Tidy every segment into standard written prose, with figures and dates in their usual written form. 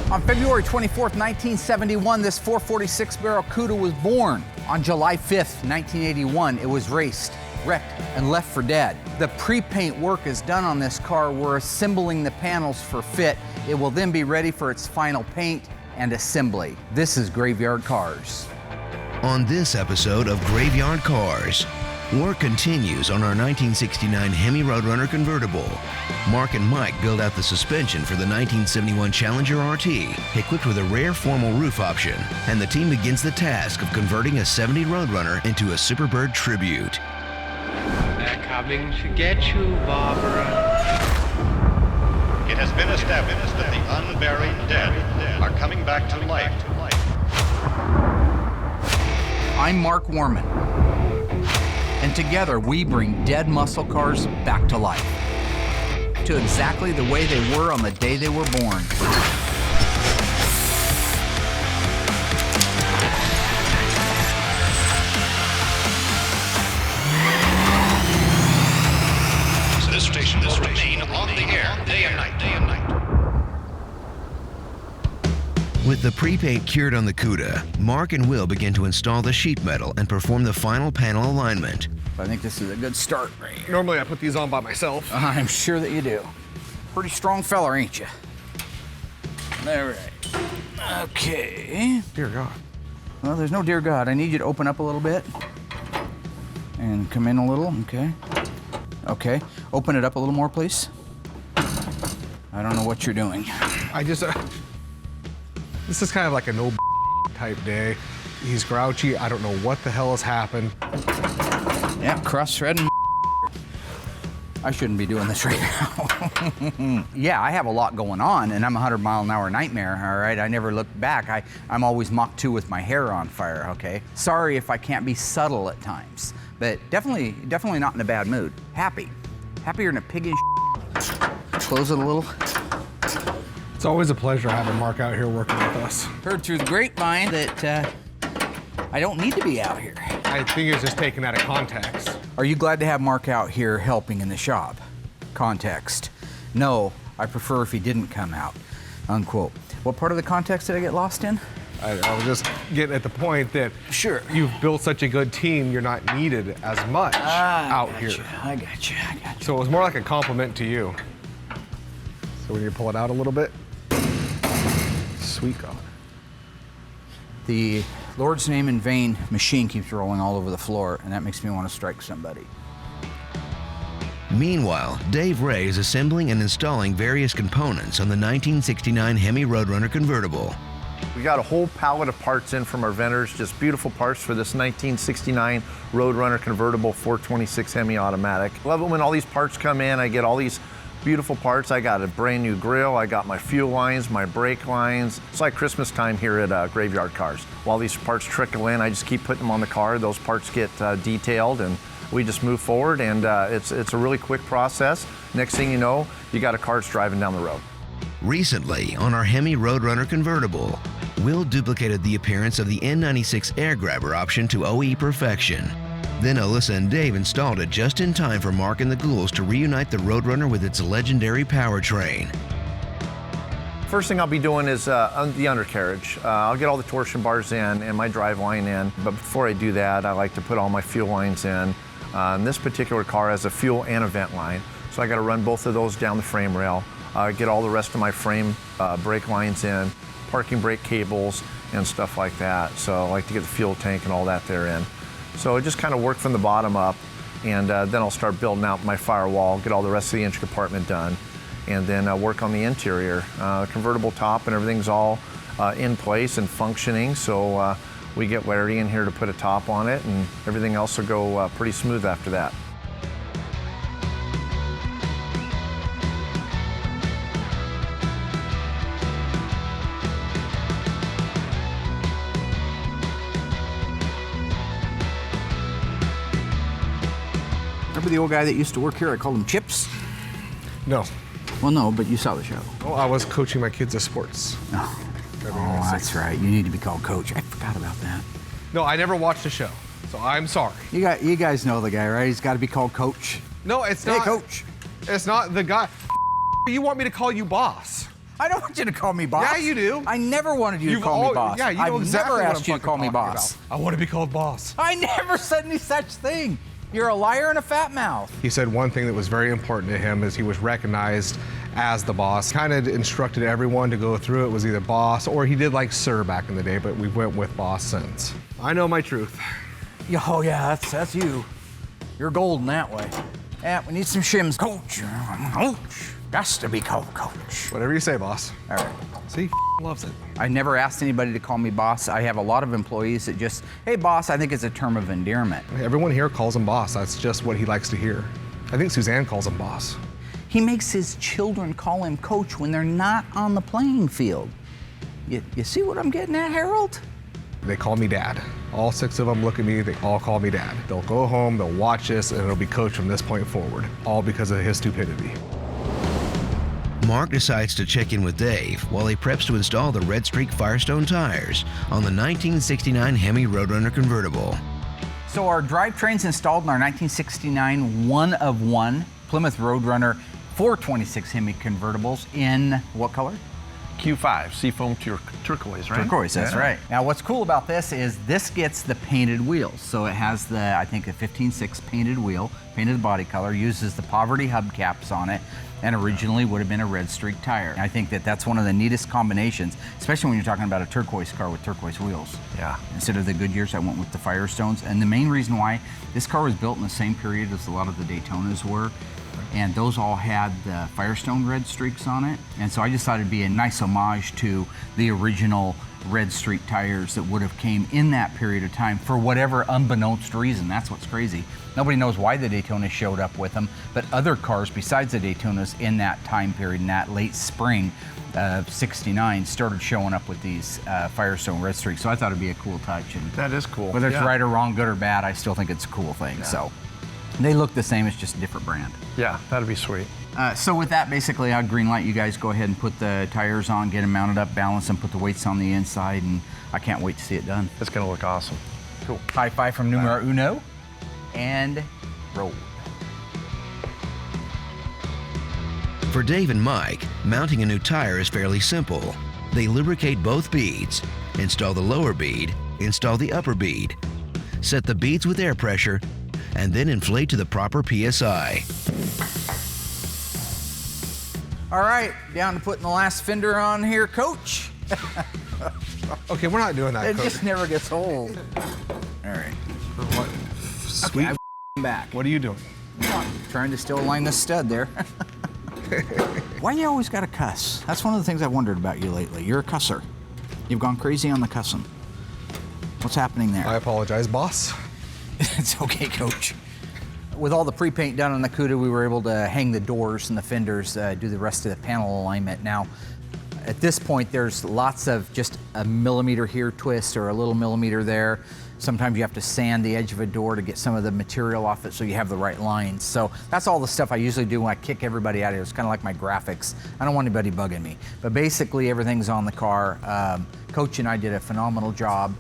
On February 24th, 1971, this 446 barrel Cuda was born. On July 5th, 1981, it was raced, wrecked, and left for dead. The pre-paint work is done on this car. We're assembling the panels for fit. It will then be ready for its final paint and assembly. This is Graveyard Carz. On this episode of Graveyard Carz, work continues on our 1969 Hemi Roadrunner convertible. Mark and Mike build out the suspension for the 1971 Challenger RT, equipped with a rare formal roof option, and the team begins the task of converting a 70 Roadrunner into a Superbird tribute. They're coming to get you, Barbara. It has been established that the unburied dead are coming back to life. I'm Mark Warman, and together we bring dead muscle cars back to life, to exactly the way they were on the day they were born. This station will remain on the air day and night. With the pre-paint cured on the Cuda, Mark and Will begin to install the sheet metal and perform the final panel alignment. I think this is a good start right here. Normally I put these on by myself. I'm sure that you do. Pretty strong fella, ain't you? All right. Okay. Dear God. Well, there's no dear God. I need you to open up a little bit and come in a little. Okay. Okay. Open it up a little more, please. I don't know what you're doing. I just, this is kind of like a no type day. He's grouchy. I don't know what the hell has happened. Yeah, cross-threading. I shouldn't be doing this right now. Yeah, I have a lot going on, and I'm a 100-mile-an-hour nightmare, all right? I never look back. I'm always Mach 2 with my hair on fire, okay? Sorry if I can't be subtle at times, but definitely not in a bad mood. Happy. Happier than a pig in Close it a little. It's always a pleasure having Mark out here working with us. Heard through the grapevine that I don't need to be out here. I think it's just taken out of context. Are you glad to have Mark out here helping in the shop? Context. No, I prefer if he didn't come out. Unquote. What part of the context did I get lost in? I was just getting at the point that Sure. you've built such a good team, you're not needed as much out here. I got you. So it was more like a compliment to you. So when you pull it out a little bit, sweet God. The Lord's name in vain machine keeps rolling all over the floor, and that makes me want to strike somebody. Meanwhile, Dave Ray is assembling and installing various components on the 1969 Hemi Roadrunner convertible. We got a whole pallet of parts in from our vendors, just beautiful parts for this 1969 Roadrunner convertible 426 Hemi automatic. Love it when all these parts come in. I get all these beautiful parts. I got a brand new grill. I got my fuel lines, my brake lines. It's like Christmas time here at Graveyard Carz. While these parts trickle in, I just keep putting them on the car. Those parts get detailed, and we just move forward, and it's a really quick process. Next thing you know, you got a Carz driving down the road. Recently, on our Hemi Roadrunner convertible, Will duplicated the appearance of the N96 air grabber option to OE perfection. Then Alyssa and Dave installed it just in time for Mark and the Ghouls to reunite the Roadrunner with its legendary powertrain. First thing I'll be doing is the undercarriage. I'll get all the torsion bars in and my drive line in, but before I do that, I like to put all my fuel lines in. This particular car has a fuel and a vent line, so I got to run both of those down the frame rail, get all the rest of my frame brake lines in, parking brake cables and stuff like that. So I like to get the fuel tank and all that there in. So I just kind of work from the bottom up, and then I'll start building out my firewall, get all the rest of the engine compartment done, and then work on the interior. Convertible top and everything's all in place and functioning, so we get Larry in here to put a top on it, and everything else will go pretty smooth after that. Remember the old guy that used to work here? I called him Chips? No. Well, no, but you saw the show. Oh, I was coaching my kids at sports. Oh, that's right. You need to be called Coach. I forgot about that. No, I never watched the show, so I'm sorry. You guys know the guy, right? He's got to be called Coach. No, it's Hey, not. Coach. It's not the guy. You want me to call you boss? I don't want you to call me boss. Yeah, you do. I never wanted you to call me boss. Yeah, you know exactly I've never what asked I'm you to call me fucking talking boss. about. I want to be called boss. I never said any such thing. You're a liar and a fat mouth. He said one thing that was very important to him is he was recognized as the boss. Kind of instructed everyone to go through it was either boss or he did like sir back in the day, but we went with boss since. I know my truth. Oh yeah, that's you. You're golden that way. Yeah, we need some shims. Coach. Coach. Has to be called coach. Whatever you say, boss. All right. See, loves it. I never asked anybody to call me boss. I have a lot of employees that just, hey boss, I think it's a term of endearment. Everyone here calls him boss. That's just what he likes to hear. I think Suzanne calls him boss. He makes his children call him coach when they're not on the playing field. You see what I'm getting at, Harold? They call me dad. All 6 of them look at me, they all call me dad. They'll go home, they'll watch this, and it'll be coach from this point forward, all because of his stupidity. Mark decides to check in with Dave while he preps to install the Red Streak Firestone tires on the 1969 Hemi Roadrunner convertible. So our drivetrain's installed in our 1969 one-of-one Plymouth Roadrunner 426 Hemi convertibles in what color? Q5, seafoam turquoise, right? Turquoise, that's Yeah. right. Now what's cool about this is this gets the painted wheels. So it has the, I think, a 15.6 painted wheel, painted body color, uses the poverty hubcaps on it, and originally would have been a Red Streak tire. I think that that's one of the neatest combinations, especially when you're talking about a turquoise car with turquoise wheels. Yeah. Instead of the Goodyears, I went with the Firestones. And the main reason why, this car was built in the same period as a lot of the Daytonas were, and those all had the Firestone red streaks on it. And so I just thought it'd be a nice homage to the original Red Streak tires that would have came in that period of time for whatever unbeknownst reason. That's what's crazy. Nobody knows why the Daytona showed up with them, but other cars besides the Daytonas in that time period, in that late spring of '69, started showing up with these Firestone Red Streaks. So I thought it'd be a cool touch. And That is cool. whether it's Yeah. right or wrong, good or bad, I still think it's a cool thing. So they look the same, it's just a different brand. Yeah, that'd be sweet. So with that, basically, I'll green light you guys go ahead and put the tires on, get them mounted up, balance them, put the weights on the inside, and I can't wait to see it done. It's gonna look awesome. Cool. High five from numero uno, and roll. For Dave and Mike, mounting a new tire is fairly simple. They lubricate both beads, install the lower bead, install the upper bead, set the beads with air pressure, and then inflate to the proper PSI. All right, down to putting the last fender on here, Coach. Okay, we're not doing that, It Coach. just never gets old. All right. What? Sweet. Okay, I'm back. What are you doing? Trying to still align this stud there. Why you always got to cuss? That's one of the things I've wondered about you lately. You're a cusser. You've gone crazy on the cussing. What's happening there? I apologize, boss. It's okay, Coach. With all the pre-paint done on the Cuda, we were able to hang the doors and the fenders, do the rest of the panel alignment. Now, at this point, there's lots of just a millimeter here twist or a little millimeter there. Sometimes you have to sand the edge of a door to get some of the material off it so you have the right lines. So that's all the stuff I usually do when I kick everybody out of here. It's kind of like my graphics. I don't want anybody bugging me. But basically, everything's on the car. Coach and I did a phenomenal job.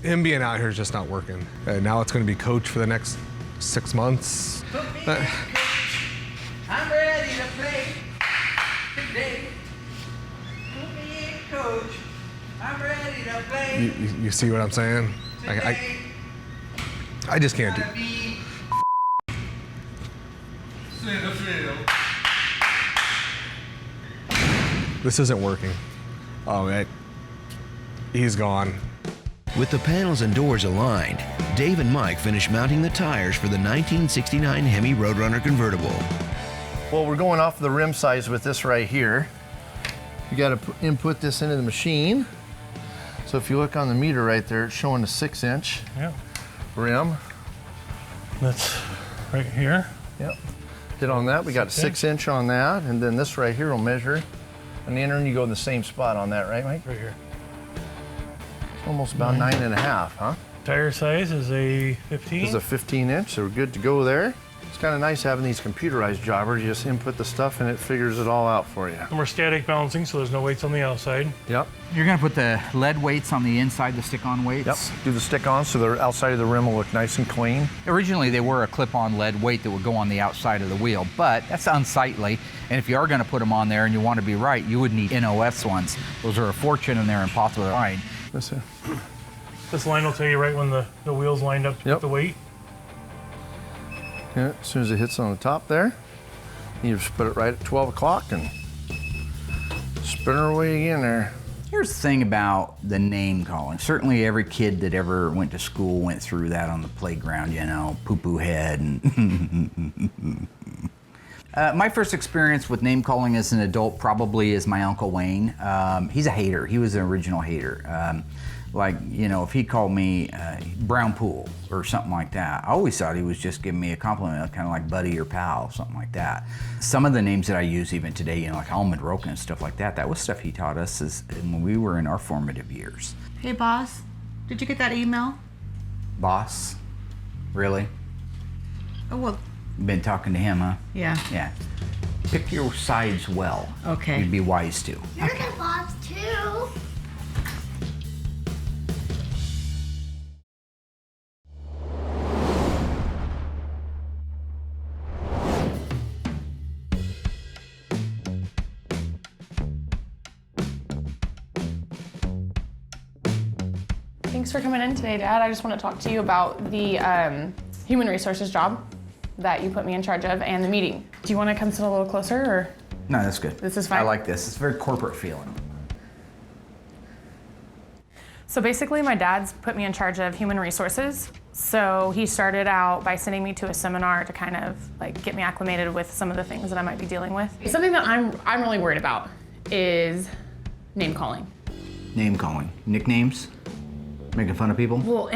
Him being out here is just not working. Now it's going to be coach for the next 6 months. I'm ready to play today. Put me in, Coach. I'm ready to play You see what I'm saying? today. I just can't do it. This isn't working. Oh, he's gone. With the panels and doors aligned, Dave and Mike finish mounting the tires for the 1969 Hemi Roadrunner convertible. Well, we're going off the rim size with this right here. You got to input this into the machine. So if you look on the meter right there, it's showing a 6-inch rim. That's right here. Yep. Hit on that. We got a 6-inch on that, and then this right here will measure. And the inner, and you go in the same spot on that, right, Mike? Right here. Almost about 9.5, huh? Tire size is a 15. This is a 15-inch, so we're good to go there. It's kind of nice having these computerized jobbers. You just input the stuff and it figures it all out for you. And we're static balancing, so there's no weights on the outside. Yep. You're gonna put the lead weights on the inside, the stick-on weights? Yep. Do the stick-on so the outside of the rim will look nice and clean. Originally, they were a clip-on lead weight that would go on the outside of the wheel, but that's unsightly. And if you are gonna put them on there and you want to be right, you would need NOS ones. Those are a fortune and they're impossible to find. This here. This line will tell you right when the wheel's lined up to put the weight. Yeah, as soon as it hits on the top there, you just put it right at 12 o'clock and spin her away again there. Here's the thing about the name calling. Certainly every kid that ever went to school went through that on the playground, you know, poo-poo head and my first experience with name calling as an adult probably is my Uncle Wayne. He's a hater. He was an original hater. Like, you know, if he called me Brown Pool or something like that, I always thought he was just giving me a compliment, kind of like buddy or pal, something like that. Some of the names that I use even today, you know, like Almond Roken and stuff like that, that was stuff he taught us when we were in our formative years. Hey, boss, did you get that email? Boss? Really? Oh, well, Been talking to him, huh? yeah. Yeah. Pick your sides well. Okay. You'd be wise to. You're the boss too. Thanks for coming in today, Dad. I just want to talk to you about the human resources job that you put me in charge of and the meeting. Do you want to come sit a little closer, or? No, that's good. This is fine? I like this. It's very corporate feeling. So basically, my dad's put me in charge of human resources. So he started out by sending me to a seminar to kind of like get me acclimated with some of the things that I might be dealing with. Something that I'm really worried about is name calling. Name calling. Nicknames? Making fun of people? Well,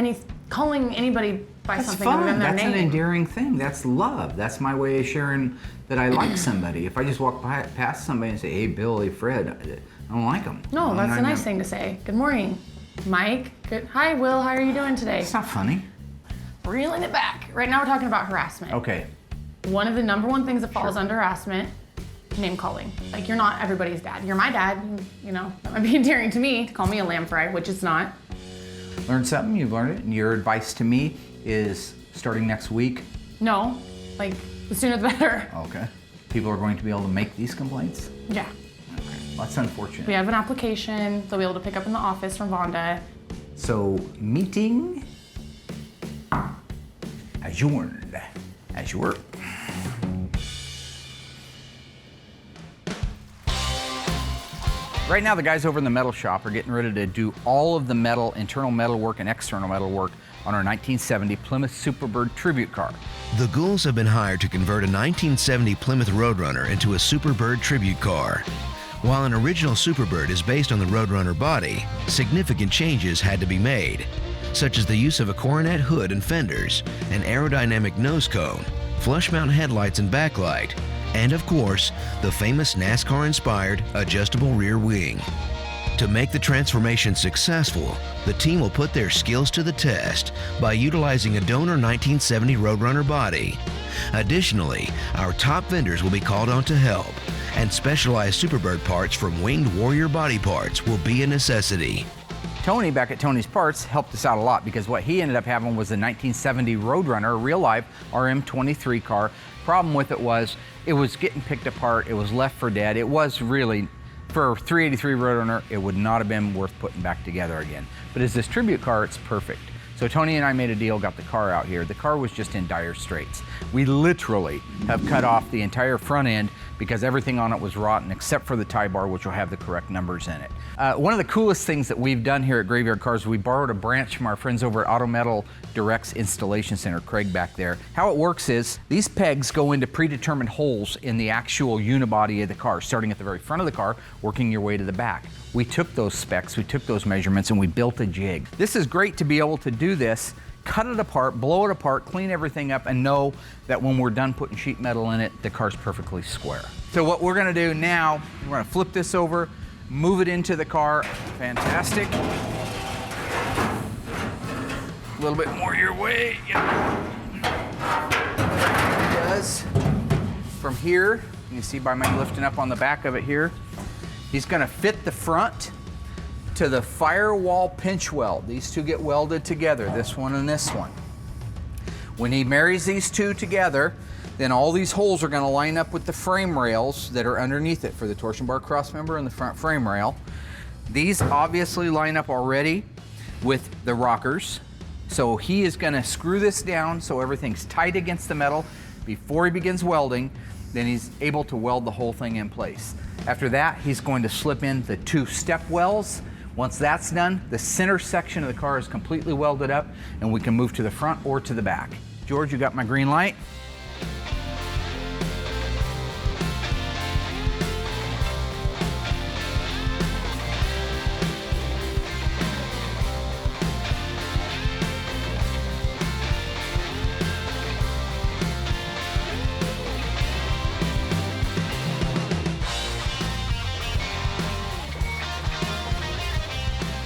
calling anybody by That's something fun. other than their That's name. an endearing thing. That's love. That's my way of sharing that I like somebody. If I just walk past somebody and say, hey, Bill, hey, Fred, I don't like them. No, that's a nice thing to say. Good morning, Mike. Good. Hi, Will. How are you doing today? It's not funny. Reeling it back. Right now we're talking about harassment. Okay. One of the number one things that falls under harassment, name calling. Like, you're not everybody's dad. You're my dad. You know, that might be endearing to me to call me a lamb fry, which it's not. Learn something, you've learned it. And your advice to me is starting next week. No, like, the sooner the better. Okay. People are going to be able to make these complaints? Yeah. Okay. Well, that's unfortunate. We have an application they'll be able to pick up in the office from Vonda. So, meeting adjourned. As you were. Right now, the guys over in the metal shop are getting ready to do all of the metal, internal metal work and external metal work on our 1970 Plymouth Superbird tribute car. The Ghouls have been hired to convert a 1970 Plymouth Roadrunner into a Superbird tribute car. While an original Superbird is based on the Roadrunner body, significant changes had to be made, such as the use of a coronet hood and fenders, an aerodynamic nose cone, flush mount headlights and backlight, and of course, the famous NASCAR-inspired adjustable rear wing. To make the transformation successful, the team will put their skills to the test by utilizing a donor 1970 Roadrunner body. Additionally, our top vendors will be called on to help, and specialized Superbird parts from Winged Warrior Body Parts will be a necessity. Tony, back at Tony's Parts, helped us out a lot because what he ended up having was a 1970 Roadrunner, a real-life RM23 car. Problem with it was getting picked apart. It was left for dead. It was really, for a 383 Roadrunner, it would not have been worth putting back together again. But as this tribute car, it's perfect. So Tony and I made a deal, got the car out here. The car was just in dire straits. We literally have cut off the entire front end because everything on it was rotten except for the tie bar, which will have the correct numbers in it. One of the coolest things that we've done here at Graveyard Carz, we borrowed a branch from our friends over at Auto Metal Direct's installation center, Craig back there. How it works is these pegs go into predetermined holes in the actual unibody of the car, starting at the very front of the car, working your way to the back. We took those specs, we took those measurements, and we built a jig. This is great to be able to do this, cut it apart, blow it apart, clean everything up, and know that when we're done putting sheet metal in it, the car's perfectly square. So what we're gonna do now, we're gonna flip this over, move it into the car. Fantastic. A little bit more your way. Yeah. does from here, you can see by my lifting up on the back of it here, he's gonna fit the front to the firewall pinch weld. These two get welded together, this one and this one. When he marries these two together, then all these holes are gonna line up with the frame rails that are underneath it for the torsion bar cross member and the front frame rail. These obviously line up already with the rockers. So he is gonna screw this down so everything's tight against the metal before he begins welding, then he's able to weld the whole thing in place. After that, he's going to slip in the 2 step welds. Once that's done, the center section of the car is completely welded up and we can move to the front or to the back. George, you got my green light?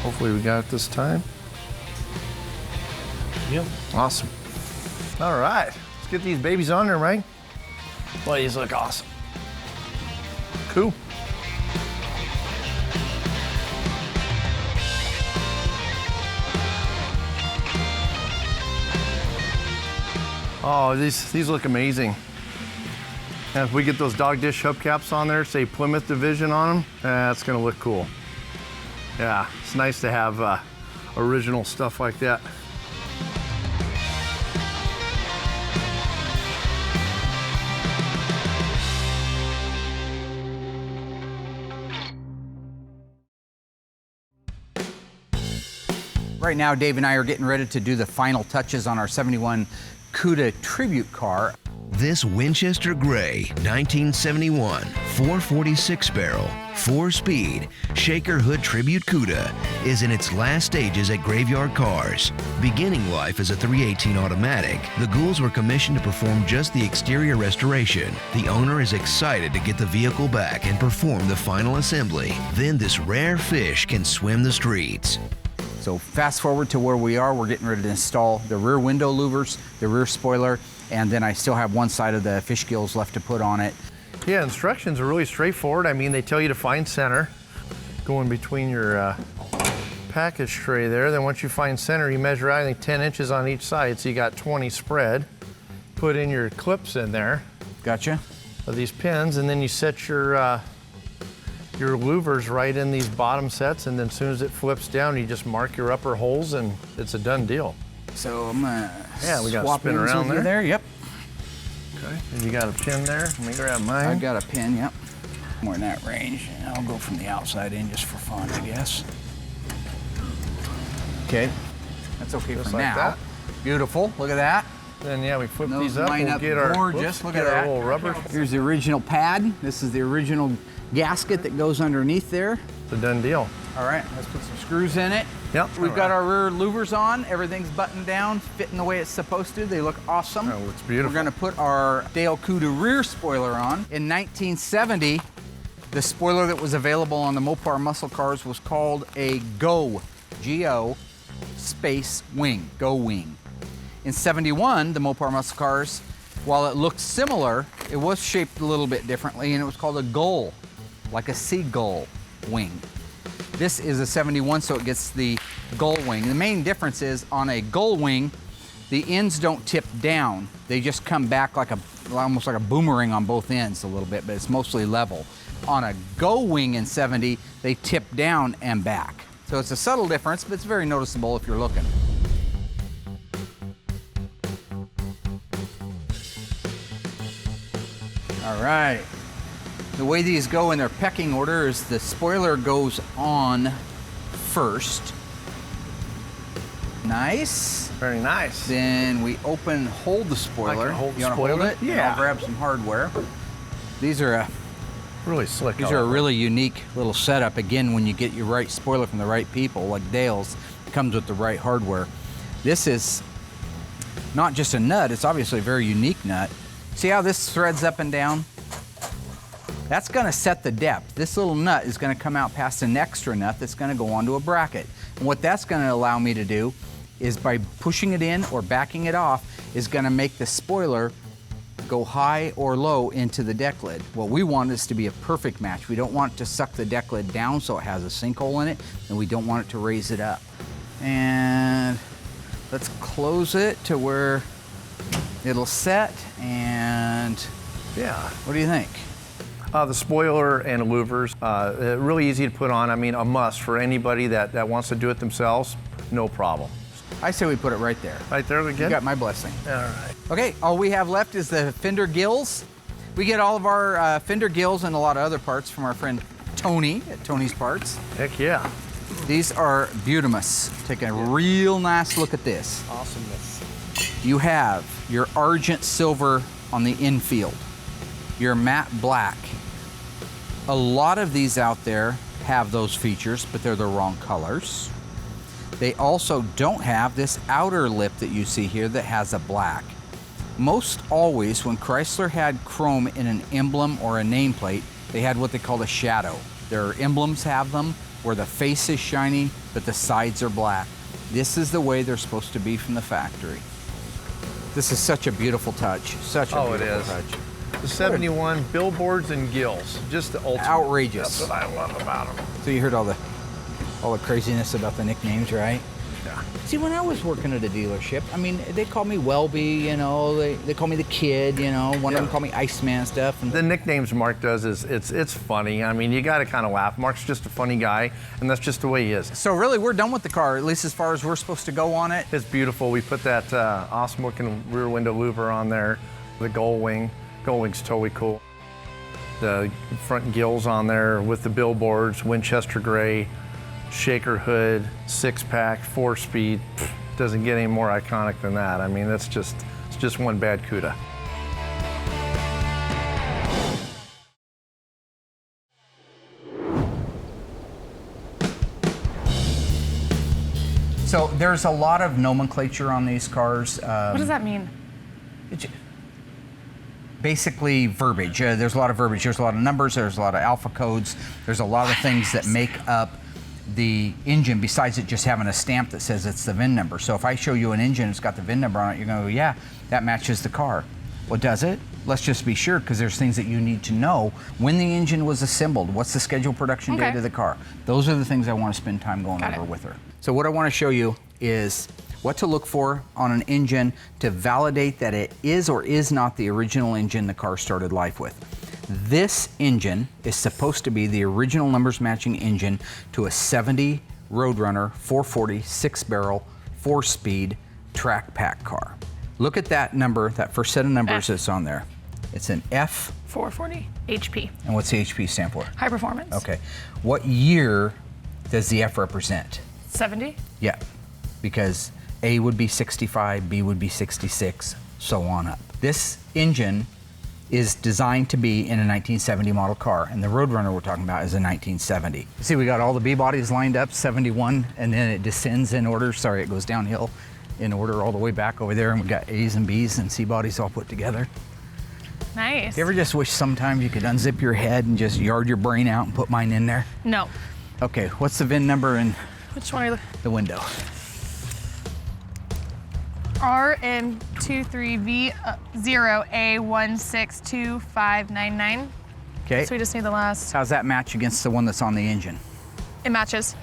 Hopefully we got it this time. Yep. Awesome. All right, let's get these babies on there, Mike. Boy, these look awesome. Cool. Oh, these look amazing. And if we get those dog dish hubcaps on there, say Plymouth Division on them, that's gonna look cool. Yeah, it's nice to have original stuff like that. Right now, Dave and I are getting ready to do the final touches on our 71 Cuda tribute car. This Winchester Gray 1971 446 barrel, 4-speed, shaker hood tribute Cuda is in its last stages at Graveyard Carz. Beginning life as a 318 automatic, the Ghouls were commissioned to perform just the exterior restoration. The owner is excited to get the vehicle back and perform the final assembly. Then this rare fish can swim the streets. So fast forward to where we are, we're getting ready to install the rear window louvers, the rear spoiler, and then I still have one side of the fish gills left to put on it. Yeah, instructions are really straightforward. I mean, they tell you to find center, going between your package tray there. Then once you find center, you measure out, I think 10 inches on each side, so you got 20 spread. Put in your clips in there. Gotcha. Of these pins, and then you set your louvers right in these bottom sets, and then as soon as it flips down, you just mark your upper holes, and it's a done deal. So I'm gonna we got swap spin ends around with you there. Yep. Okay. And you got a pin there. Let me grab mine. I've got a pin. Yep. More in that range. I'll go from the outside in just for fun, I guess. Okay. That's okay Just for like now. that. Beautiful. Look at that. Then yeah, we flip Those these up. line We'll up get our gorgeous. Look get at our that. little rubber. Here's the original pad. This is the original gasket that goes underneath there. It's a done deal. All right, let's put some screws in it. Yep. We've got our rear louvers on. Everything's buttoned down, fitting the way it's supposed to. They look awesome. Oh, it's beautiful. We're gonna put our Dale Cuda rear spoiler on. In 1970, the spoiler that was available on the Mopar muscle cars was called a GO, G-O, space wing, GO wing. In 71, the Mopar muscle cars, while it looked similar, it was shaped a little bit differently, and it was called a gull, like a seagull wing. This is a 71, so it gets the gull wing. The main difference is on a gull wing, the ends don't tip down. They just come back like almost like a boomerang on both ends a little bit, but it's mostly level. On a go wing in 70, they tip down and back. So it's a subtle difference, but it's very noticeable if you're looking. All right. The way these go in their pecking order is the spoiler goes on first. Nice. Very nice. Then we hold the spoiler. I can hold the you wanna spoiler? hold it? Yeah. I'll grab some hardware. These are really slick. These are a really unique little setup. Again, when you get your right spoiler from the right people, like Dale's, it comes with the right hardware. This is not just a nut, it's obviously a very unique nut. See how this threads up and down? That's gonna set the depth. This little nut is gonna come out past an extra nut that's gonna go onto a bracket. And what that's gonna allow me to do is by pushing it in or backing it off is gonna make the spoiler go high or low into the deck lid. What we want is to be a perfect match. We don't want to suck the deck lid down so it has a sinkhole in it, and we don't want it to raise it up. And let's close it to where it'll set, and Yeah. what do you think? The spoiler and louvers, really easy to put on. I mean, a must for anybody that wants to do it themselves, no problem. I say we put it right there. Right there, You again? got my blessing. All right. Okay, all we have left is the fender gills. We get all of our fender gills and a lot of other parts from our friend Tony at Tony's Parts. Heck yeah. These are beautimous. Take a real nice look at this. Awesomeness. You have your argent silver on the infield, your matte black. A lot of these out there have those features, but they're the wrong colors. They also don't have this outer lip that you see here that has a black. Most always, when Chrysler had chrome in an emblem or a nameplate, they had what they called a shadow. Their emblems have them where the face is shiny, but the sides are black. This is the way they're supposed to be from the factory. This is such a beautiful touch. Such a beautiful touch. The 71 Billboards and Ghouls, just the ultimate. Outrageous. That's what I love about them. So you heard all the craziness about the nicknames, right? Yeah. See, when I was working at a dealership, I mean, they called me Welby, you know, they call me the Kid, you know, one of them called me Iceman and stuff. And The nicknames Mark does is it's funny. I mean, you got to kind of laugh. Mark's just a funny guy, and that's just the way he is. so really, we're done with the car, at least as far as we're supposed to go on it. It's beautiful. We put that awesome looking rear window louver on there, the gull wing. Gull wing's totally cool. The front gills on there with the billboards, Winchester Gray, shaker hood, 6-pack, 4-speed. Doesn't get any more iconic than that. I mean, it's just one bad Cuda. So there's a lot of nomenclature on these cars. What does that mean? Basically verbiage. There's a lot of verbiage. There's a lot of numbers. There's a lot of alpha codes. There's a lot of things that make up the engine besides it just having a stamp that says it's the VIN number. So if I show you an engine that's got the VIN number on it, you're going to go, yeah, that matches the car. Well, does it? Let's just be sure, because there's things that you need to know. When the engine was assembled, what's the scheduled production date of the car? Those are the things I want to spend time going over with her. So what I want to show you is what to look for on an engine to validate that it is or is not the original engine the car started life with. This engine is supposed to be the original numbers matching engine to a 70 Roadrunner 440 6-barrel 4-speed track pack car. Look at that number, that first set of numbers that's on there. It's an F. 440 HP. And what's the HP stand for? High performance. Okay. What year does the F represent? 70. Yeah, because A would be 65, B would be 66, so on up. This engine is designed to be in a 1970 model car, and the Roadrunner we're talking about is a 1970. See, we got all the B bodies lined up, 71, and then it descends in order. Sorry, it goes downhill in order all the way back over there, and we got A's and B's and C bodies all put together. Nice. You ever just wish sometimes you could unzip your head and just yard your brain out and put mine in there? No. Okay, what's the VIN number in Which one are you the window? RM23V0A162599. Okay. So we just need the last. How's that match against the one that's on the engine? It matches.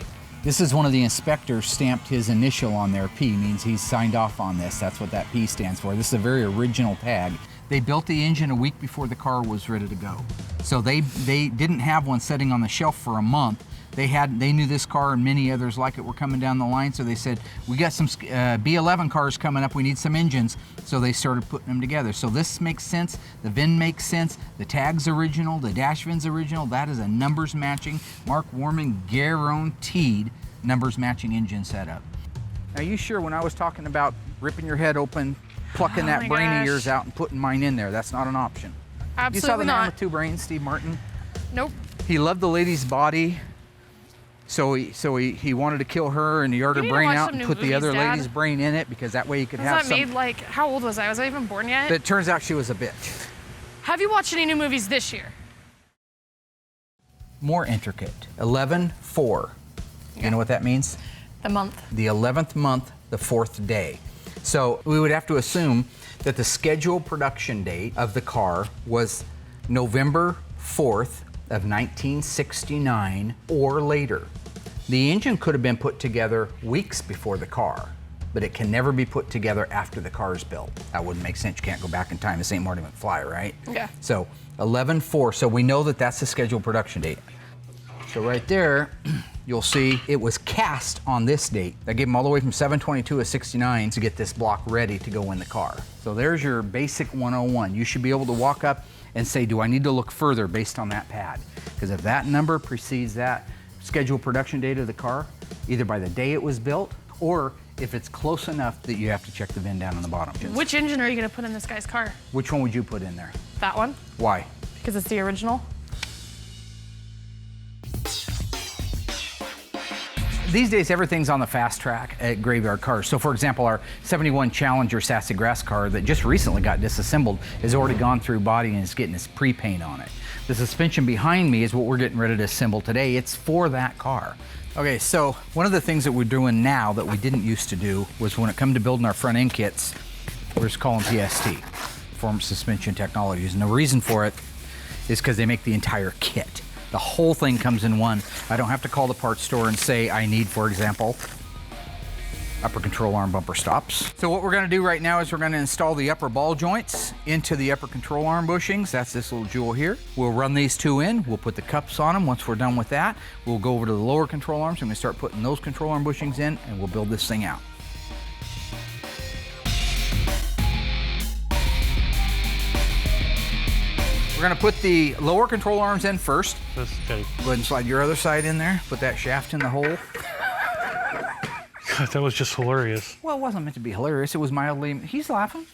This is one of the inspectors stamped his initial on there. P means he's signed off on this. That's what that P stands for. This is a very original tag. They built the engine a week before the car was ready to go. So they didn't have one sitting on the shelf for a month. They knew this car and many others like it were coming down the line, so they said, we got some B11 cars coming up, we need some engines. So they started putting them together. So this makes sense, the VIN makes sense, the tag's original, the dash VIN's original, that is a numbers matching, Mark Warman guaranteed numbers matching engine setup. Are you sure when I was talking about ripping your head open, plucking that brain of yours out and putting mine in there, that's not an option? Absolutely you saw the not. man with two brains, Steve Martin? Nope. He loved the lady's body. So he wanted to kill her and he yard her brain out and put the other lady's brain in it because that way he could have Was that some. made like, how old was I? Was I even born yet? But it turns out she was a bitch. Have you watched any new movies this year? More intricate. 11-4. You know what that means? The month. The 11th month, the 4th day. So we would have to assume that the scheduled production date of the car was November 4th of 1969 or later. The engine could have been put together weeks before the car, but it can never be put together after the car is built. That wouldn't make sense. You can't go back in time to St. Marty McFly, right? Yeah. So 11/4, so we know that that's the scheduled production date. So right there, you'll see it was cast on this date. I gave them all the way from 7/22 of 69 to get this block ready to go in the car. So there's your basic 101. You should be able to walk up and say, do I need to look further based on that pad? Because if that number precedes that scheduled production date of the car, either by the day it was built, or if it's close enough that you have to check the VIN down on the bottom. Which engine are you gonna put in this guy's car? Which one would you put in there? That one, Why? because it's the original. These days, everything's on the fast track at Graveyard Cars. So for example, our 71 Challenger Sassy Grass car that just recently got disassembled has already gone through body and is getting its pre-paint on it. The suspension behind me is what we're getting ready to assemble today. It's for that car. Okay, so one of the things that we're doing now that we didn't used to do was when it come to building our front end kits, we're just calling PST, Performance Suspension Technologies. And the reason for it is because they make the entire kit. The whole thing comes in one. I don't have to call the parts store and say I need, for example, upper control arm bumper stops. So what we're gonna do right now is we're gonna install the upper ball joints into the upper control arm bushings. That's this little jewel here. We'll run these two in. We'll put the cups on them. Once we're done with that, we'll go over to the lower control arms and we start putting those control arm bushings in and we'll build this thing out. We're gonna put the lower control arms in first. Okay. Go ahead and slide your other side in there. Put that shaft in the hole. God, that was just hilarious. Well, it wasn't meant to be hilarious. It was mildly, he's laughing.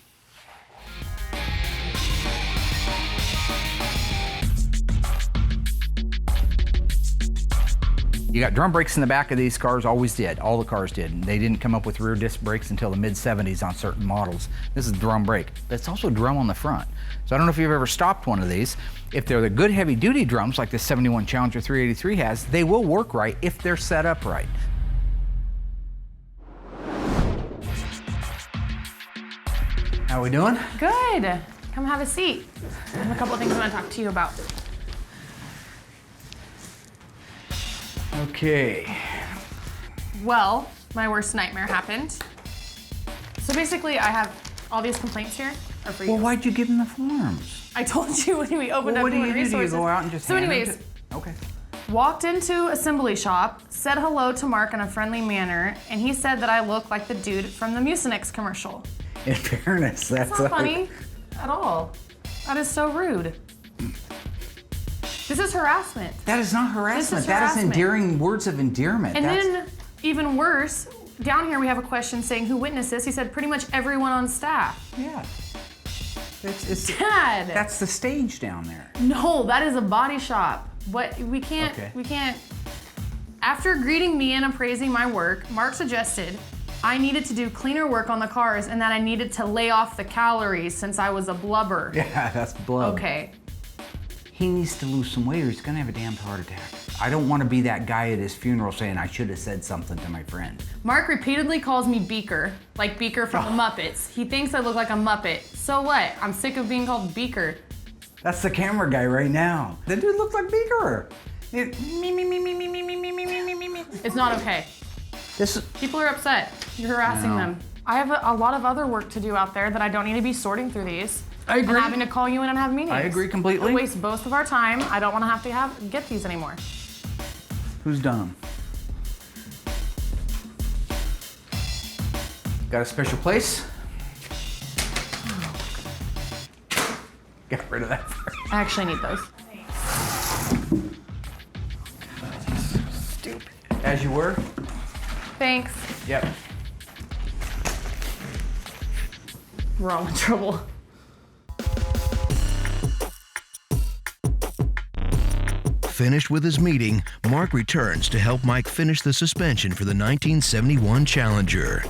You got drum brakes in the back of these cars, always did. All the cars did. They didn't come up with rear disc brakes until the mid-70s on certain models. This is drum brake, but it's also drum on the front. So I don't know if you've ever stopped one of these. If they're the good heavy-duty drums like the 71 Challenger 383 has, they will work right if they're set up right. How we doing? Good. Come have a seat. I have a couple of things I want to talk to you about. Okay. Well, my worst nightmare happened. So basically, I have all these complaints here are for you. Well, why'd you give them the forms? I told you when we opened up What do Human you do? Do you Resources. go out and just So hand them anyways, to- Okay. walked into assembly shop, said hello to Mark in a friendly manner, and he said that I look like the dude from the Mucinex commercial. In fairness, that's It's not funny at all. That is so rude. This is harassment. That is not harassment. That is harassment. endearing words of endearment. And That's- then, even worse, down here we have a question saying who witnessed this. He said pretty much everyone on staff. Yeah. It's Dad. That's the stage down there. No, that is a body shop. What we can't. Okay. We can't. After greeting me and appraising my work, Mark suggested I needed to do cleaner work on the cars and that I needed to lay off the calories since I was a blubber. Yeah, that's blood. Okay. He needs to lose some weight or he's gonna have a damn heart attack. I don't want to be that guy at his funeral saying I should have said something to my friend. Mark repeatedly calls me Beaker, like Beaker from the Muppets. He thinks I look like a Muppet. So what? I'm sick of being called Beaker. That's the camera guy right now. The dude looks like Beaker. It's not okay. This is, People are upset. You're harassing No. them. I have a lot of other work to do out there that I don't need to be sorting through these. I agree. And having to call you in and have meetings. I agree completely. It wastes both of our time. I don't want to have to get these anymore. Who's done them? Got a special place? Get rid of that first. I actually need those. Stupid. As you were? Thanks. Yep. We're all in trouble. Finished with his meeting, Mark returns to help Mike finish the suspension for the 1971 Challenger.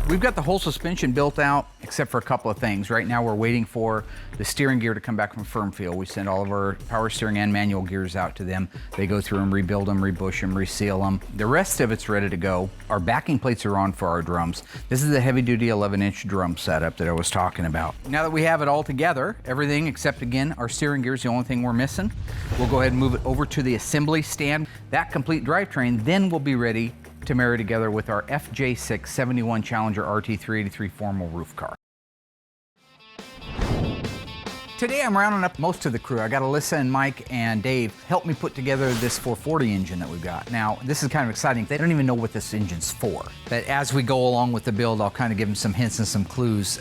We've got the whole suspension built out except for a couple of things. Right now we're waiting for the steering gear to come back from Firmfield. We send all of our power steering and manual gears out to them. They go through them, rebuild them, rebush them, reseal them. The rest of it's ready to go. Our backing plates are on for our drums. This is the heavy-duty 11-inch drum setup that I was talking about. Now that we have it all together, everything except, again, our steering gear is the only thing we're missing. We'll go ahead and move it over to the assembly stand. That complete drivetrain then will be ready to marry together with our FJ6 71 Challenger RT383 formal roof car. Today I'm rounding up most of the crew. I got Alyssa and Mike and Dave help me put together this 440 engine that we've got. Now, this is kind of exciting. They don't even know what this engine's for. But as we go along with the build, I'll kind of give them some hints and some clues.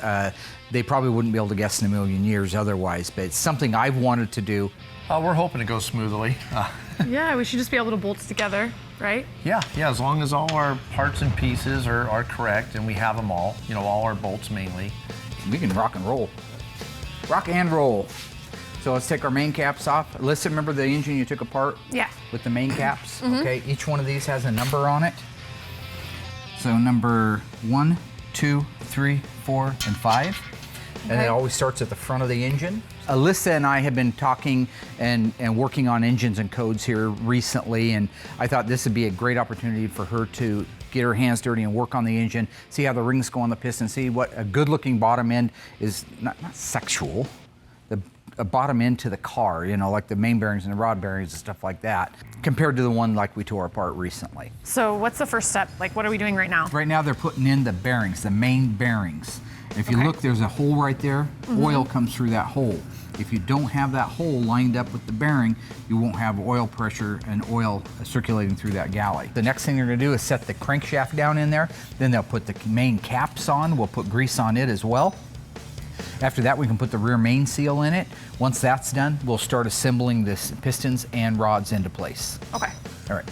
They probably wouldn't be able to guess in a million years otherwise, but it's something I've wanted to do. We're hoping to go smoothly. Yeah, we should just be able to bolt together, right? Yeah, as long as all our parts and pieces are correct and we have them all, you know, all our bolts mainly. We can rock and roll. Rock and roll. So let's take our main caps off. Alyssa, remember the engine you took apart? Yeah. With the main caps? Okay, each one of these has a number on it. So number 1, 2, 3, 4, and 5. And it always starts at the front of the engine. Alyssa and I have been talking and working on engines and codes here recently, and I thought this would be a great opportunity for her to get her hands dirty and work on the engine, see how the rings go on the piston, see what a good-looking bottom end is, not sexual, a bottom end to the car, you know, like the main bearings and the rod bearings and stuff like that, compared to the one like we tore apart recently. So what's the first step? Like, what are we doing right now? Right now they're putting in the bearings, the main bearings. If you look, there's a hole right there. Oil comes through that hole. If you don't have that hole lined up with the bearing, you won't have oil pressure and oil circulating through that galley. The next thing they're gonna do is set the crankshaft down in there. Then they'll put the main caps on. We'll put grease on it as well. After that, we can put the rear main seal in it. Once that's done, we'll start assembling the pistons and rods into place. Okay. All right.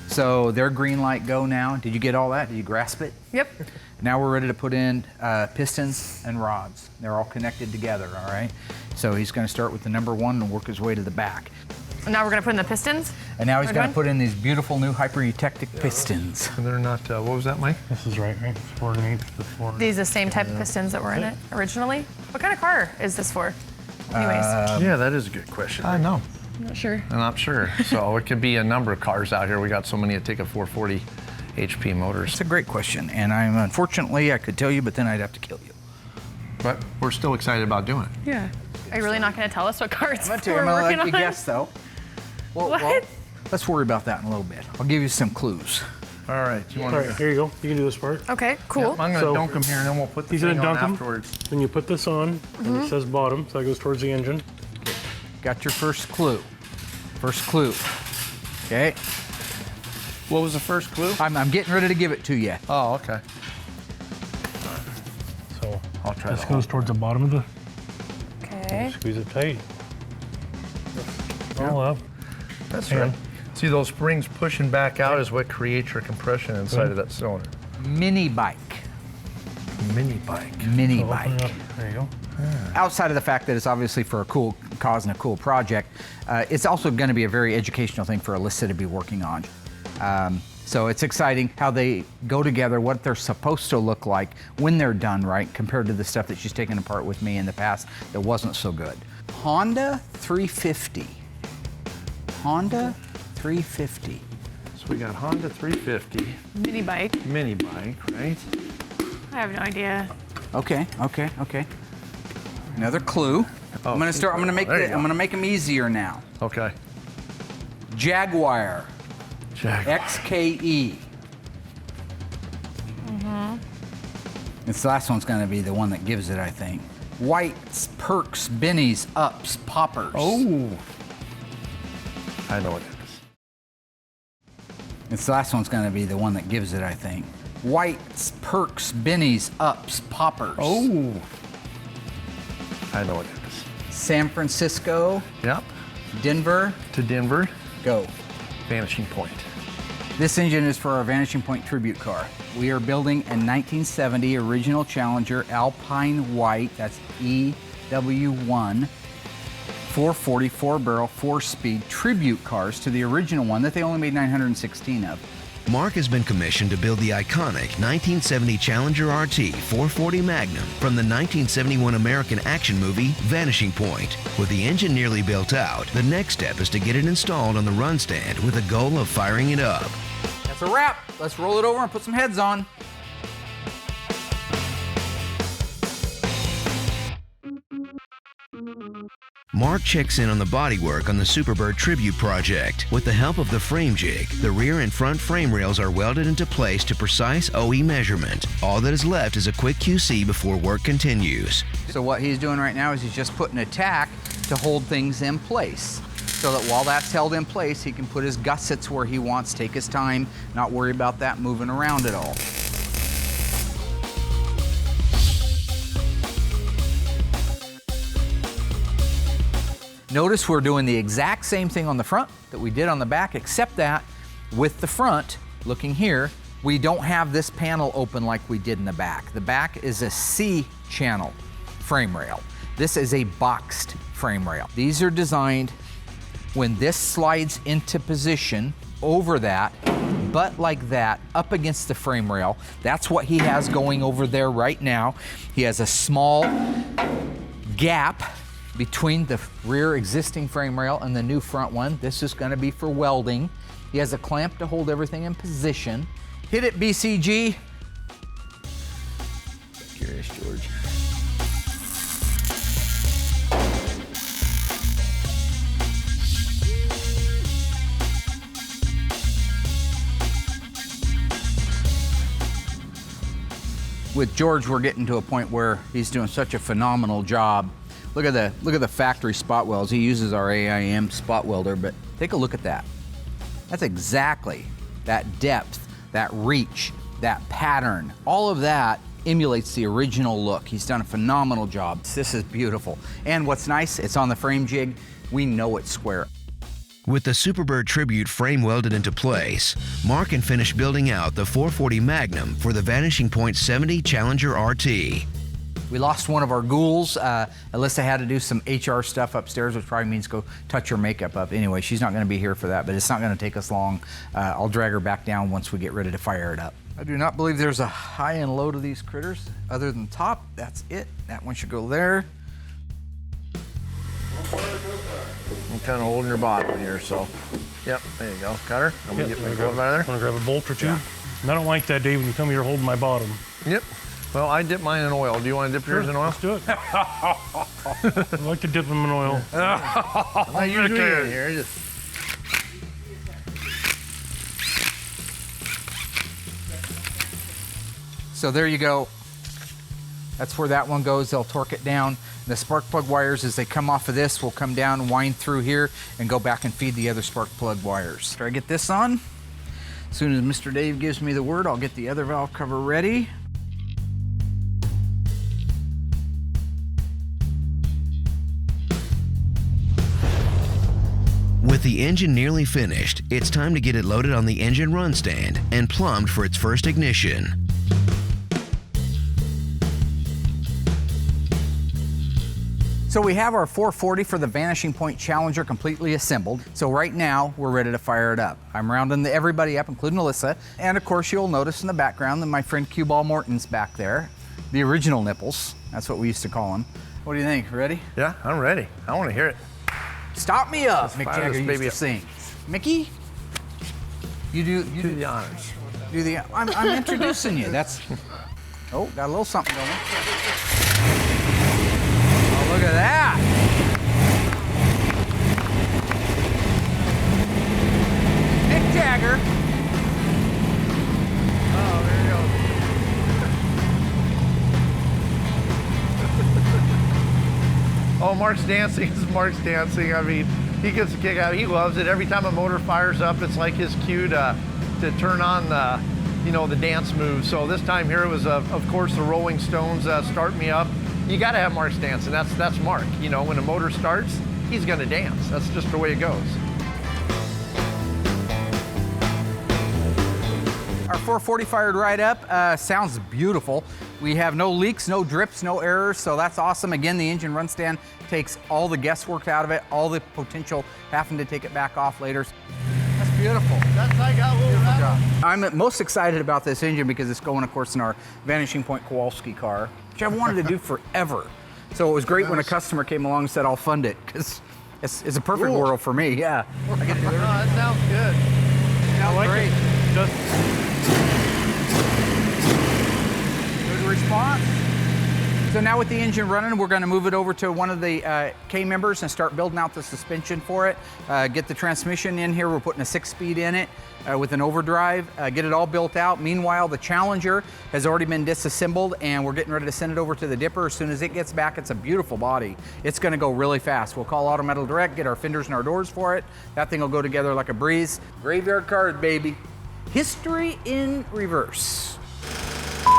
So their green light go now. Did you get all that? Did you grasp it? Yep. Now we're ready to put in pistons and rods. They're all connected together, all right? So he's gonna start with the number 1 and work his way to the back. And now we're gonna put in the pistons? And now he's gonna put in these beautiful new hyper-eutectic pistons. And they're not, what was that, Mike? This is right? It's 4 underneath the 4. These are the same type of pistons that were in it originally? What kind of car is this for? Anyways. Yeah, that is a good question. I know. I'm not sure. I'm not sure. So it could be a number of cars out here. We got so many that take a 440 HP motors. It's a great question, and unfortunately I could tell you, but then I'd have to kill you. But we're still excited about doing it. Yeah. Are you really not gonna tell us what car it's for? I'm gonna working let you on? guess though. Well, let's worry about that in a little bit. I'll give you some clues. All right. You want All right, here you go. You can do this part. Okay, cool. I'm gonna dunk them here, and then we'll put the He's thing gonna on dunk 'em. afterwards. Then you put this on, and it says bottom, so that goes towards the engine. Got your first clue. First clue. Okay. What was the first clue? I'm getting ready to give it to you. Oh, okay. So I'll try this to goes towards the bottom of the. Okay. Squeeze it tight. All up. That's Hang right. on. See, those springs pushing back out is what creates your compression inside of that cylinder. Mini bike. Mini bike. Mini So open it bike. up. There you go. Outside of the fact that it's obviously for a cool cause and a cool project, it's also going to be a very educational thing for Alyssa to be working on. So it's exciting how they go together, what they're supposed to look like when they're done right, compared to the stuff that she's taken apart with me in the past that wasn't so good. Honda 350. Honda 350. So we got Honda 350. Mini bike. Mini bike, right? I have no idea. Okay. Another clue. Oh, I'm gonna make them easier now. Okay. Jaguar. Jaguar. XKE. This last one's gonna be the one that gives it, I think. Whites, perks, bennies, ups, poppers. Oh. I know what it is. This last one's gonna be the one that gives it, I think. Whites, perks, bennies, ups, poppers. Oh. I know what it is. San Francisco, Yep. Denver, To Denver. go. Vanishing Point. This engine is for our Vanishing Point tribute car. We are building a 1970 original Challenger Alpine White, that's EW1, 440 4-barrel 4-speed tribute cars to the original one that they only made 916 of. Mark has been commissioned to build the iconic 1970 Challenger RT 440 Magnum from the 1971 American action movie Vanishing Point. With the engine nearly built out, the next step is to get it installed on the run stand with the goal of firing it up. That's a wrap. Let's roll it over and put some heads on. Mark checks in on the bodywork on the Superbird tribute project. With the help of the frame jig, the rear and front frame rails are welded into place to precise OE measurement. All that is left is a quick QC before work continues. So what he's doing right now is he's just putting a tack to hold things in place, so that while that's held in place, he can put his gussets where he wants, take his time, not worry about that moving around at all. Notice we're doing the exact same thing on the front that we did on the back, except that with the front, looking here, we don't have this panel open like we did in the back. The back is a C-channel frame rail. This is a boxed frame rail. These are designed when this slides into position over that, butt like that, up against the frame rail. That's what he has going over there right now. He has a small gap between the rear existing frame rail and the new front one. This is going to be for welding. He has a clamp to hold everything in position. Hit it, BCG. Curious, George. With George, we're getting to a point where he's doing such a phenomenal job. Look at the factory spot welds. He uses our AIM spot welder, but take a look at that. That's exactly that depth, that reach, that pattern. All of that emulates the original look. He's done a phenomenal job. This is beautiful. And what's nice, it's on the frame jig. We know it's square. With the Superbird tribute frame welded into place, Mark can finish building out the 440 Magnum for the Vanishing Point 70 Challenger RT. We lost one of our Ghouls. Alyssa had to do some HR stuff upstairs, which probably means go touch her makeup up. Anyway, she's not going to be here for that, but it's not going to take us long. I'll drag her back down once we get ready to fire it up. I do not believe there's a high and low to these critters other than top. That's it. That one should go there. I'm kind of holding your bottom here, so. Yep, there you go. Cutter, I'm going to get my bolt out of there. Want to grab a bolt or two? Yeah. I don't like that, Dave, when you come here holding my bottom. Yep. Well, I dip mine in oil. Do you want to dip yours in oil? Let's do it. I like to dip them in oil. I'm not usually in here. Just... So there you go. That's where that one goes. They'll torque it down. The spark plug wires, as they come off of this, will come down, wind through here, and go back and feed the other spark plug wires. After I get this on, as soon as Mr. Dave gives me the word, I'll get the other valve cover ready. With the engine nearly finished, it's time to get it loaded on the engine run stand and plumbed for its first ignition. So we have our 440 for the Vanishing Point Challenger completely assembled. So right now, we're ready to fire it up. I'm rounding everybody up, including Alyssa. And of course, you'll notice in the background that my friend Cue Ball Morton's back there. The original nipples, that's what we used to call him. What do you think, ready? Yeah, I'm ready. I want to hear it. Stop me up, Mick Jagger used to sing. Mickey, you do the honors. Do the. I'm introducing you. That's. Oh, got a little something going. Oh, look at that. Mick Jagger. Oh, there you go. Oh, Mark's dancing is Mark's dancing. I mean, he gets a kick out. He loves it. Every time a motor fires up, it's like his cue to turn on the, the dance moves. So this time here it was, of course, the Rolling Stones, Start Me Up. You got to have Mark's dancing. That's Mark. When a motor starts, he's going to dance. That's just the way it goes. Our 440 fired right up. Sounds beautiful. We have no leaks, no drips, no errors, so that's awesome. Again, the engine run stand takes all the guesswork out of it, all the potential having to take it back off later. That's beautiful. beautiful. That's like how we'll wrap it. I'm most excited about this engine because it's going, of course, in our Vanishing Point Kowalski car, which I've wanted to do forever. So it was great when a customer came along and said, I'll fund it, because it's a perfect world for me, yeah. I get to do everything. that sounds good. Sounds like great. Just Good response. So now with the engine running, we're going to move it over to one of the K members and start building out the suspension for it. Get the transmission in here. We're putting a 6-speed in it with an overdrive. Get it all built out. Meanwhile, the Challenger has already been disassembled and we're getting ready to send it over to the Dipper. As soon as it gets back, it's a beautiful body. It's going to go really fast. We'll call Auto Metal Direct, get our fenders and our doors for it. That thing will go together like a breeze. Graveyard Carz, baby. History in reverse.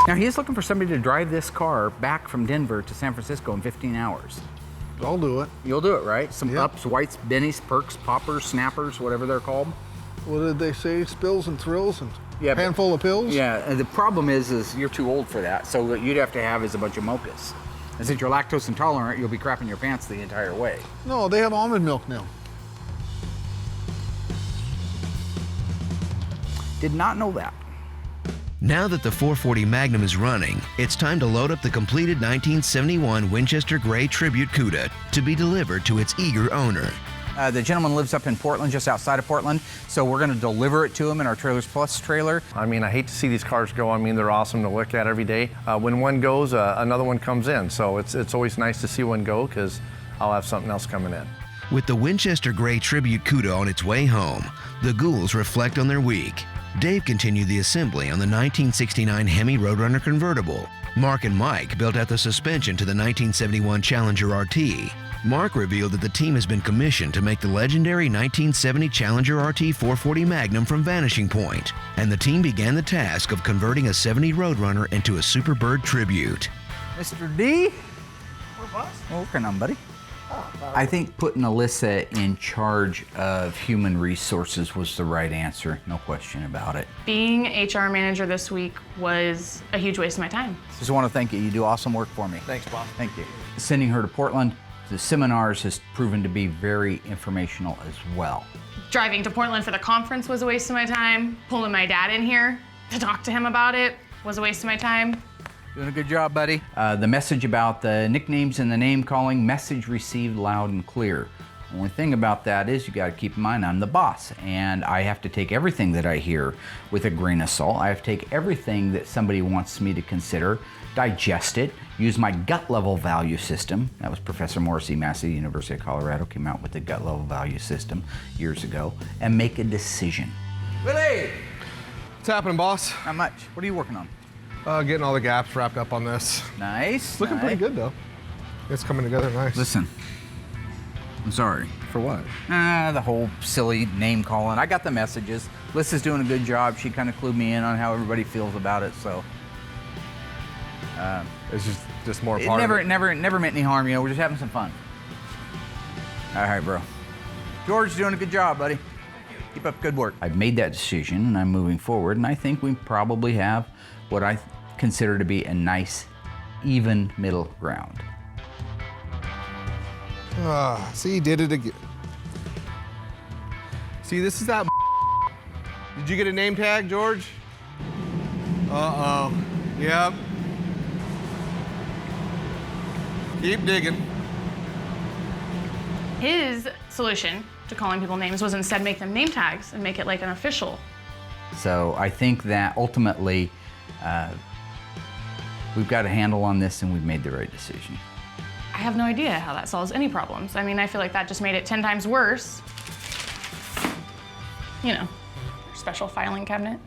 Now he's looking for somebody to drive this car back from Denver to San Francisco in 15 hours. I'll do it. You'll do it, right? Some Yep. ups, whites, bennies, perks, poppers, snappers, whatever they're called. What did they say? Spills and thrills and Yeah, but- handful of pills? Yeah, and the problem is you're too old for that. So what you'd have to have is a bunch of mochas. And since you're lactose intolerant, you'll be crapping your pants the entire way. No, they have almond milk now. Did not know that. Now that the 440 Magnum is running, it's time to load up the completed 1971 Winchester Gray Tribute Cuda to be delivered to its eager owner. The gentleman lives up in Portland, just outside of Portland, so we're going to deliver it to him in our Trailers Plus trailer. I mean, I hate to see these cars go. I mean, they're awesome to look at every day. When one goes, another one comes in. So it's always nice to see one go because I'll have something else coming in. With the Winchester Gray Tribute Cuda on its way home, the Ghouls reflect on their week. Dave continued the assembly on the 1969 Hemi Roadrunner convertible. Mark and Mike built out the suspension to the 1971 Challenger RT. Mark revealed that the team has been commissioned to make the legendary 1970 Challenger RT 440 Magnum from Vanishing Point, and the team began the task of converting a 70 Roadrunner into a Superbird tribute. Mr. D? Working on, buddy. I think putting Alyssa in charge of human resources was the right answer, no question about it. Being HR manager this week was a huge waste of my time. Just want to thank you. You do awesome work for me. Thanks, Bob. Thank you. Sending her to Portland, the seminars has proven to be very informational as well. Driving to Portland for the conference was a waste of my time. Pulling my dad in here to talk to him about it was a waste of my time. Doing a good job, buddy. The message about the nicknames and the name calling, message received loud and clear. Only thing about that is you got to keep in mind I'm the boss and I have to take everything that I hear with a grain of salt. I have to take everything that somebody wants me to consider, digest it, use my gut level value system. That was Professor Morrissey Massey, University of Colorado, came out with the gut level value system years ago, and make a decision. Willie! What's happening, boss? Not much. What are you working on? Getting all the gaps wrapped up on this. Nice. Looking nice. pretty good though. It's coming together nice. Listen, I'm sorry. For what? The whole silly name calling. I got the messages. Liz is doing a good job. She kind of clued me in on how everybody feels about it, so. It's just more It part of it. never meant any harm, you know, we're just having some fun. All right, bro. George, doing a good job, buddy. Keep up good work. I've made that decision and I'm moving forward, and I think we probably have what I consider to be a nice, even middle ground. See, he did it again. See, this is that. Did you get a name tag, George? Uh-oh. Yep. Keep digging. His solution to calling people names was instead make them name tags and make it like an official. So I think that ultimately we've got a handle on this and we've made the right decision. I have no idea how that solves any problems. I mean, I feel like that just made it 10 times worse. You know, special filing cabinet.